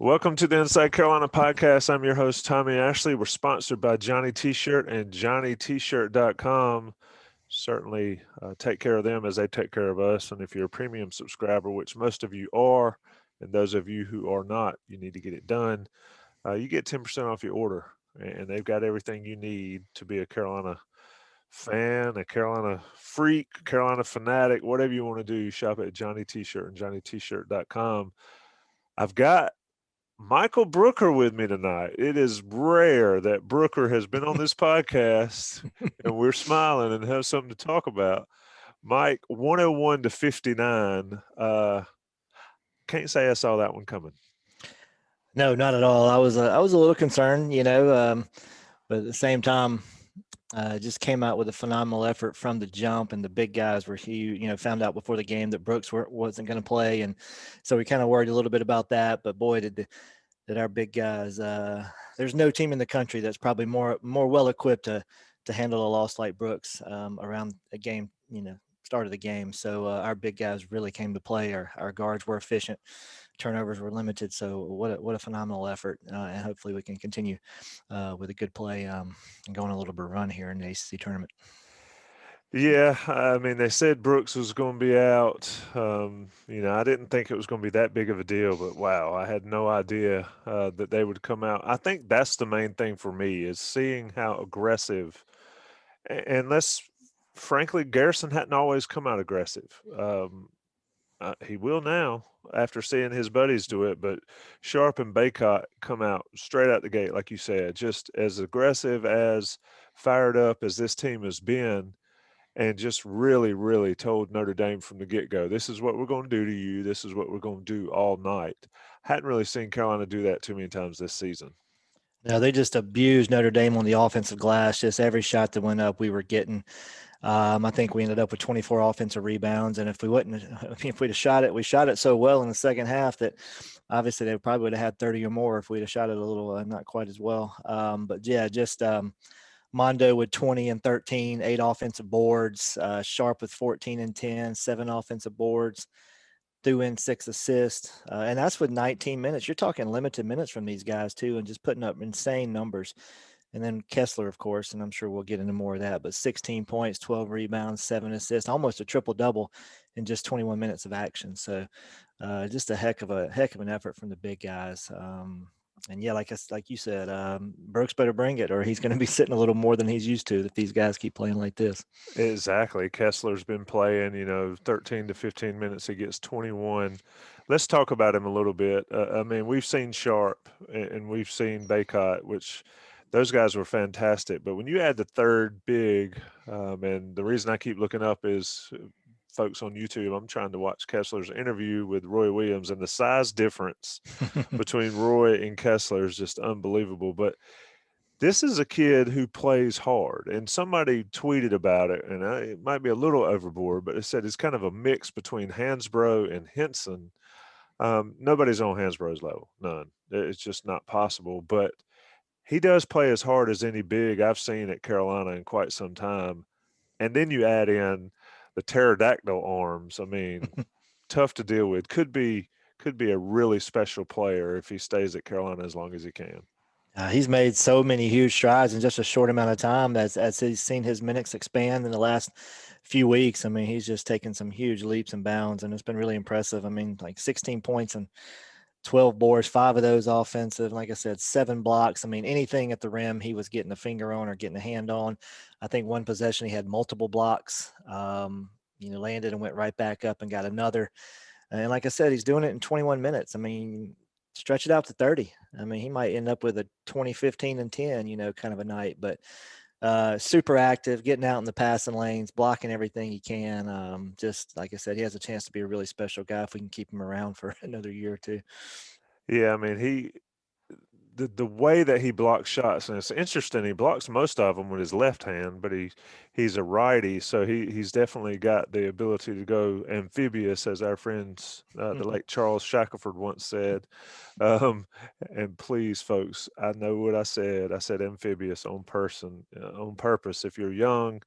Welcome to the Inside Carolina podcast. I'm your host, Tommy Ashley. We're sponsored by Johnny T-Shirt and JohnnyT-Shirt.com. Certainly take care of them as they take care of us. And if you're a premium subscriber, which most of you are, and those of you who are not, you need to get it done. You get 10% off your order, and they've got everything you need to be a Carolina fan, a Carolina freak, Carolina fanatic, whatever you want to do. You shop at Johnny T-Shirt and JohnnyT-Shirt.com. I've got Michael Brooker with me tonight. It is rare that Brooker has been on this podcast and we're smiling and have something to talk about. Mike, 101 to 59. Can't say I saw that one coming. No, not at all. I was a little concerned, but at the same time, just came out with a phenomenal effort from the jump, and the big guys were huge. Found out before the game that Brooks wasn't going to play, and so we kind of worried a little bit about that. But boy, did our big guys. There's no team in the country that's probably more well equipped to handle a loss like Brooks around a game. Start of the game. So our big guys really came to play. Our guards were efficient. Turnovers were limited. So what a phenomenal effort. And hopefully we can continue with a good play and go on a little bit of run here in the ACC tournament. Yeah, I mean, they said Brooks was going to be out. I didn't think it was going to be that big of a deal, but wow, I had no idea that they would come out. I think that's the main thing for me is seeing how aggressive, and let's frankly, Garrison hadn't always come out aggressive. He will now after seeing his buddies do it, but Sharpe and Bacot come out straight out the gate, like you said, just as aggressive, as fired up as this team has been, and just really, really told Notre Dame from the get-go, this is what we're going to do to you. This is what we're going to do all night. Hadn't really seen Carolina do that too many times this season. No, they just abused Notre Dame on the offensive glass. Just every shot that went up, we were getting. I think we ended up with 24 offensive rebounds, and if we'd have shot it, we shot it so well in the second half that obviously they probably would have had 30 or more if we'd have shot it a little, not quite as well. But yeah, just Mondo with 20 and 13, 8 offensive boards, Sharpe with 14 and 10, 7 offensive boards, threw in 6 assists, and that's with 19 minutes. You're talking limited minutes from these guys too, and just putting up insane numbers. And then Kessler, of course, and I'm sure we'll get into more of that, but 16 points, 12 rebounds, 7 assists, almost a triple-double in just 21 minutes of action. So just a heck of an effort from the big guys. And yeah, like you said, Brooks better bring it, or he's going to be sitting a little more than he's used to if these guys keep playing like this. Exactly. Kessler's been playing, 13 to 15 minutes. He gets 21. Let's talk about him a little bit. I mean, we've seen Sharpe and we've seen Bacot, which – those guys were fantastic. But when you add the third big, and the reason I keep looking up is folks on YouTube, I'm trying to watch Kessler's interview with Roy Williams, and the size difference between Roy and Kessler is just unbelievable. But this is a kid who plays hard, and somebody tweeted about it, and it might be a little overboard, but it said it's kind of a mix between Hansbrough and Henson. Nobody's on Hansbrough's level, none. It's just not possible. But he does play as hard as any big I've seen at Carolina in quite some time. And then you add in the pterodactyl arms. I mean, tough to deal with. Could be a really special player if he stays at Carolina as long as he can. He's made so many huge strides in just a short amount of time as he's seen his minutes expand in the last few weeks. I mean, he's just taken some huge leaps and bounds, and it's been really impressive. I mean, like 16 points and 12 boards, 5 of those offensive. Like I said, 7 blocks. I mean, anything at the rim he was getting a finger on or getting a hand on. I think one possession he had multiple blocks, landed and went right back up and got another. And like I said, he's doing it in 21 minutes. I mean, stretch it out to 30. I mean, he might end up with a 20, 15, and 10, kind of a night. But super active, getting out in the passing lanes, blocking everything he can. Just like I said, he has a chance to be a really special guy if we can keep him around for another year or two. Yeah, I mean, the way that he blocks shots, and it's interesting, he blocks most of them with his left hand, but he's a righty, so he's definitely got the ability to go amphibious, as our friends, the late Charles Shackelford once said. And please, folks, I know what I said. I said amphibious on purpose. If you're young,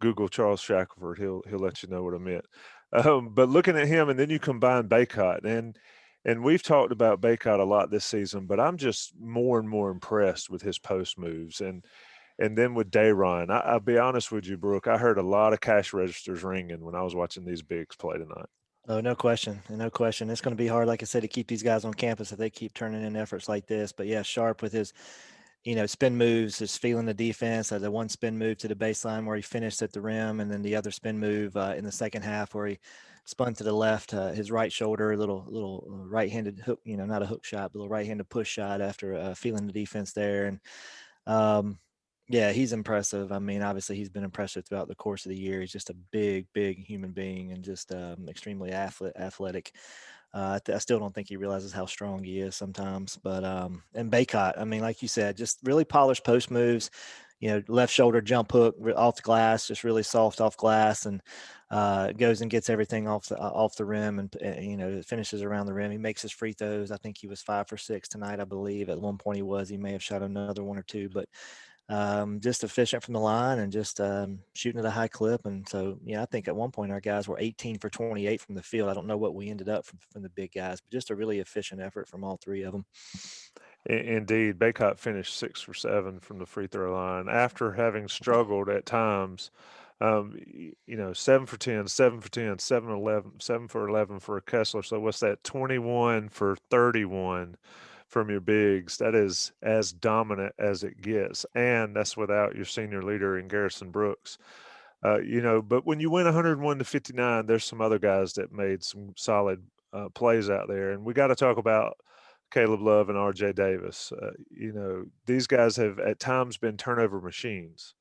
Google Charles Shackelford. He'll let you know what I meant. But looking at him, and then you combine Bacot, and And we've talked about Bacot a lot this season, but I'm just more and more impressed with his post moves. And then with Dayron, I'll be honest with you, Brooke, I heard a lot of cash registers ringing when I was watching these bigs play tonight. Oh, no question. No question. It's going to be hard, like I said, to keep these guys on campus if they keep turning in efforts like this. But yeah, Sharpe with his, spin moves, just feeling the defense. The one spin move to the baseline where he finished at the rim, and then the other spin move in the second half where he spun to the left, his right shoulder, little right-handed hook, not a hook shot, but a little right-handed push shot after feeling the defense there. And yeah, he's impressive. I mean, obviously he's been impressive throughout the course of the year. He's just a big human being and just extremely athletic. I still don't think he realizes how strong he is sometimes. But and Bacot, I mean, like you said, just really polished post moves. Left shoulder jump hook off the glass, just really soft off glass, and goes and gets everything off the rim, and finishes around the rim. He makes his free throws. I think he was 5 for 6 tonight, I believe. At one point he was. He may have shot another one or two, but just efficient from the line and just shooting at a high clip. And so, I think at one point our guys were 18 for 28 from the field. I don't know what we ended up from the big guys, but just a really efficient effort from all three of them. Indeed, Bacot finished 6 for 7 from the free throw line after having struggled at times. 7 for 10, 7 for 10, 7 11, 7 for 11 for Kessler. So what's that? 21 for 31 from your bigs. That is as dominant as it gets, and that's without your senior leader in Garrison Brooks. But when you win 101-59, there's some other guys that made some solid plays out there, and we got to talk about Caleb Love and R.J. Davis. These guys have at times been turnover machines.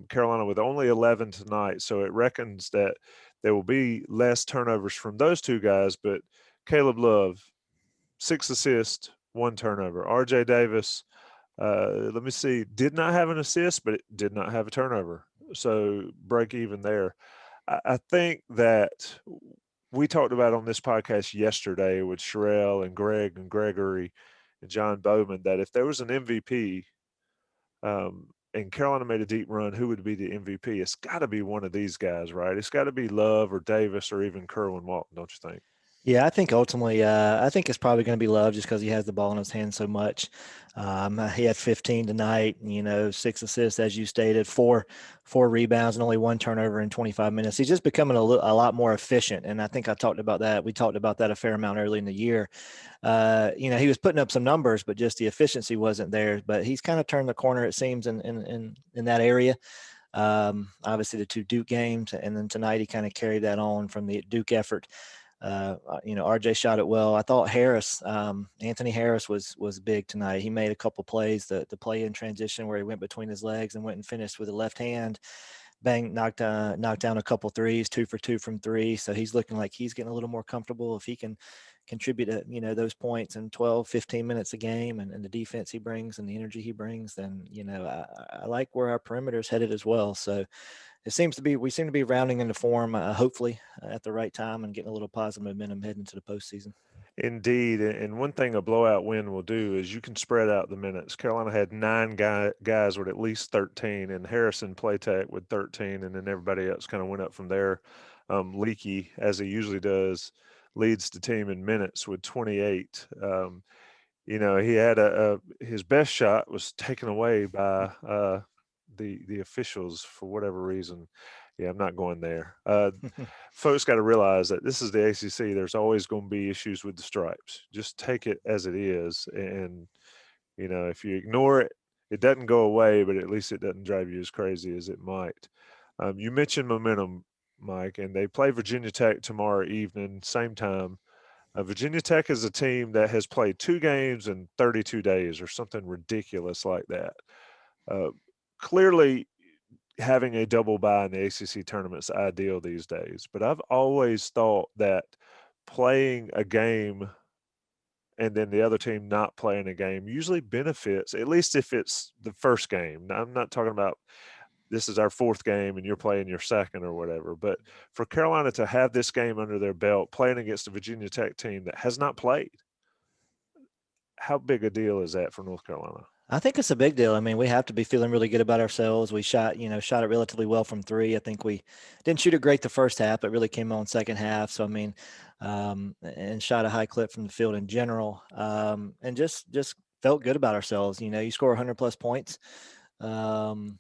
Carolina with only 11 tonight, so it reckons that there will be less turnovers from those two guys. But Caleb Love, 6 assists, 1 turnover. R.J. Davis, let me see, did not have an assist, but did not have a turnover. So break even there. I think that we talked about on this podcast yesterday with Sherelle and Greg and Gregory and John Bowman that if there was an MVP and Carolina made a deep run, who would be the MVP? It's got to be one of these guys, right? It's got to be Love or Davis or even Kerwin Walton, don't you think? Yeah, I think ultimately, I think it's probably going to be Love just because he has the ball in his hand so much. He had 15 tonight, 6 assists, as you stated, four rebounds and only 1 turnover in 25 minutes. He's just becoming a lot more efficient. And I think I talked about that. We talked about that a fair amount early in the year. He was putting up some numbers, but just the efficiency wasn't there. But he's kind of turned the corner, it seems, in that area. Obviously the 2 Duke games, and then tonight he kind of carried that on from the Duke effort. RJ shot it well. I thought Anthony Harris was big tonight. He made a couple plays, the play in transition where he went between his legs and went and finished with a left hand. Bang, knocked down a couple threes, 2 for 2 from 3. So he's looking like he's getting a little more comfortable. If he can contribute those points in 12, 15 minutes a game and the defense he brings and the energy he brings, then, I like where our perimeter is headed as well. So we seem to be rounding into form, hopefully at the right time and getting a little positive momentum heading into the postseason. Indeed, and one thing a blowout win will do is you can spread out the minutes. Carolina had 9 guys with at least 13, and Harrison Playtech with 13, and then everybody else kind of went up from there. Leaky, as he usually does, leads the team in minutes with 28. He had his best shot was taken away by the officials for whatever reason. Yeah, I'm not going there. Folks got to realize that this is the ACC. There's always going to be issues with the stripes. Just take it as it is, and if you ignore it, it doesn't go away, but at least it doesn't drive you as crazy as it might. You mentioned momentum, Mike, and they play Virginia Tech tomorrow evening, same time. Virginia Tech is a team that has played 2 games in 32 days or something ridiculous like that. Clearly, having a double bye in the ACC tournament is ideal these days, but I've always thought that playing a game and then the other team not playing a game usually benefits, at least if it's the first game. Now, I'm not talking about this is our 4th game and you're playing your 2nd or whatever, but for Carolina to have this game under their belt, playing against a Virginia Tech team that has not played, how big a deal is that for North Carolina? I think it's a big deal. I mean, we have to be feeling really good about ourselves. We shot it relatively well from three. I think we didn't shoot it great the first half, but really came on second half. So, I mean, and shot a high clip from the field in general, and just felt good about ourselves. You score 100 plus points, um,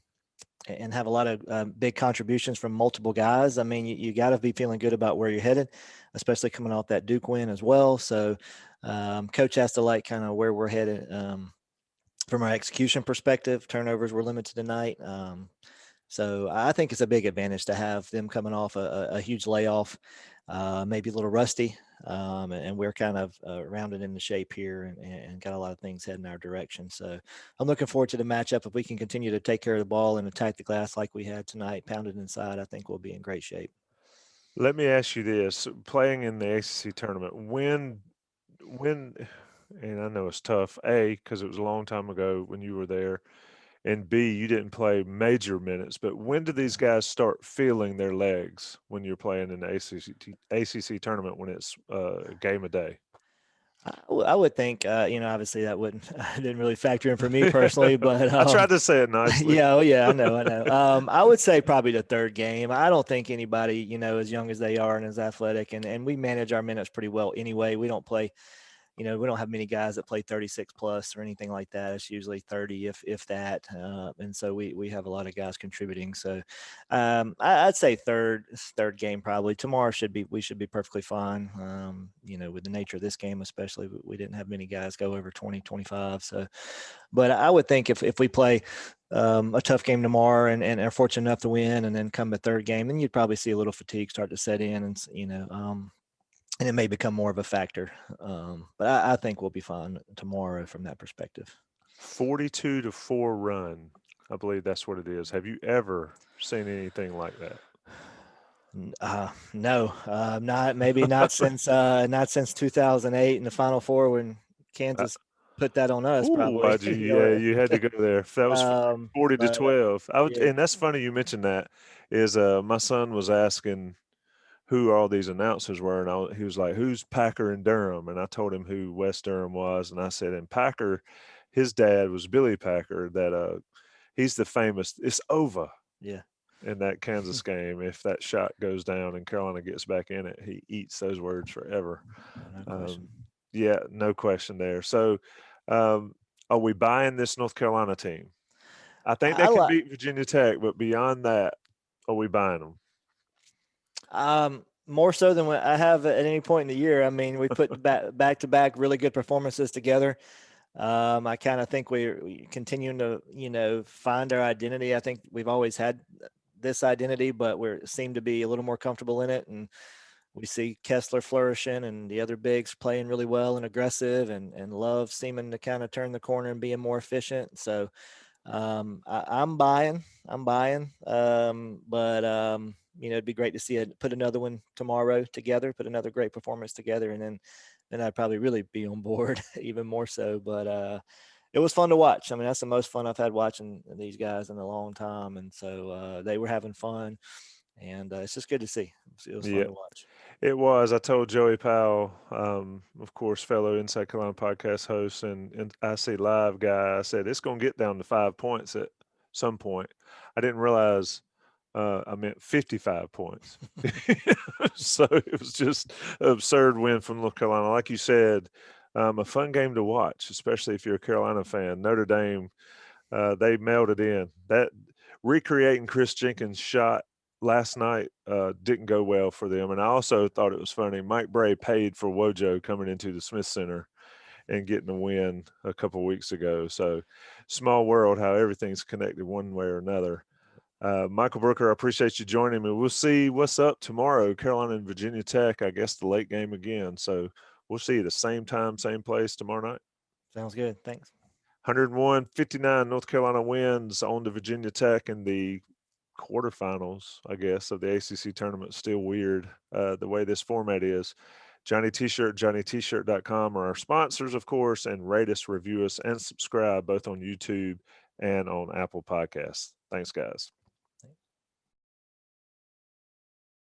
and have a lot of big contributions from multiple guys. I mean, you got to be feeling good about where you're headed, especially coming off that Duke win as well. So, coach has to like kind of where we're headed. From our execution perspective, turnovers were limited tonight. So I think it's a big advantage to have them coming off a huge layoff, maybe a little rusty, and we're kind of rounded into shape here and got a lot of things heading our direction. So I'm looking forward to the matchup. If we can continue to take care of the ball and attack the glass like we had tonight, pounded inside, I think we'll be in great shape. Let me ask you this: playing in the ACC tournament, when, and I know it's tough, A, because it was a long time ago when you were there, and B, you didn't play major minutes, but when do these guys start feeling their legs when you're playing in the ACC tournament when it's a game a day? I would think, obviously that wouldn't didn't really factor in for me personally, but I tried to say it nicely. yeah, oh yeah, I know. I would say probably the third game. I don't think anybody, as young as they are and as athletic, and we manage our minutes pretty well anyway. We don't play, we don't have many guys that play 36 plus or anything like that. It's usually 30, if that. And so we have a lot of guys contributing. So I'd say third game probably. Tomorrow we should be perfectly fine. With the nature of this game, especially, we didn't have many guys go over 20, 25. So, but I would think if we play a tough game tomorrow and are fortunate enough to win, and then come the third game, then you'd probably see a little fatigue start to set in, and it may become more of a factor. But I think we'll be fine tomorrow from that perspective. 42-4 run. I believe that's what it is. Have you ever seen anything like that? No, not since 2008 in the Final Four when Uh, Kansas put that on us. ooh, Probably, yeah, you had to go there. That was forty to but 12. yeah, And that's funny you mentioned that. Is my son was asking who all these announcers were, and he was like, "Who's Packer and Durham?" And I told him who West Durham was, and I said, "And Packer, his dad was Billy Packer. That he's the famous. It's over yeah, in that Kansas game. If that shot goes down and Carolina gets back in it, he eats those words forever." no question. Um, yeah, no question there. So, um, are we buying this North Carolina team? I think I they can like. beat Virginia Tech, but beyond that, are we buying them? More so than what I have at any point in the year. I mean, we put back to back really good performances together. I kind of think we continuing to, find our identity. I think we've always had this identity, but we seem to be a little more comfortable in it. And we see Kessler flourishing and the other bigs playing really well and aggressive, and Love seeming to kind of turn the corner and being more efficient. So I'm buying. I'm buying. But it'd be great to see it put another one tomorrow together, put another great performance together, and then I'd probably really be on board even more so. But it was fun to watch. I mean, that's the most fun I've had watching these guys in a long time, and so they were having fun, and it's just good to see. It was fun Yeah, to watch. it was. I told Joey Powell, of course, fellow Inside Carolina podcast host and IC Live guy, I said, it's going to get down to 5 points at some point. I didn't realize I meant 55 points. So it was just an absurd win from North Carolina. Like you said, a fun game to watch, especially if you're a Carolina fan. Notre Dame, they mailed it in. That recreating Chris Jenkins' shot last night didn't go well for them. And I also thought it was funny. Mike Bray paid for Wojo coming into the Smith Center and getting a win a couple weeks ago. So small world how everything's connected one way or another. Michael Brooker, I appreciate you joining me. We'll see what's up tomorrow. Carolina and Virginia Tech, I guess the late game again. So we'll see you the same time, same place tomorrow night. Sounds good. Thanks. 101-59 North Carolina wins on to Virginia Tech in the quarterfinals, I guess, of the ACC tournament. Still weird the way this format is. Johnny T-Shirt, JohnnyT-Shirt.com are our sponsors, of course, and rate us, review us, and subscribe both on YouTube and on Apple Podcasts. Thanks, guys.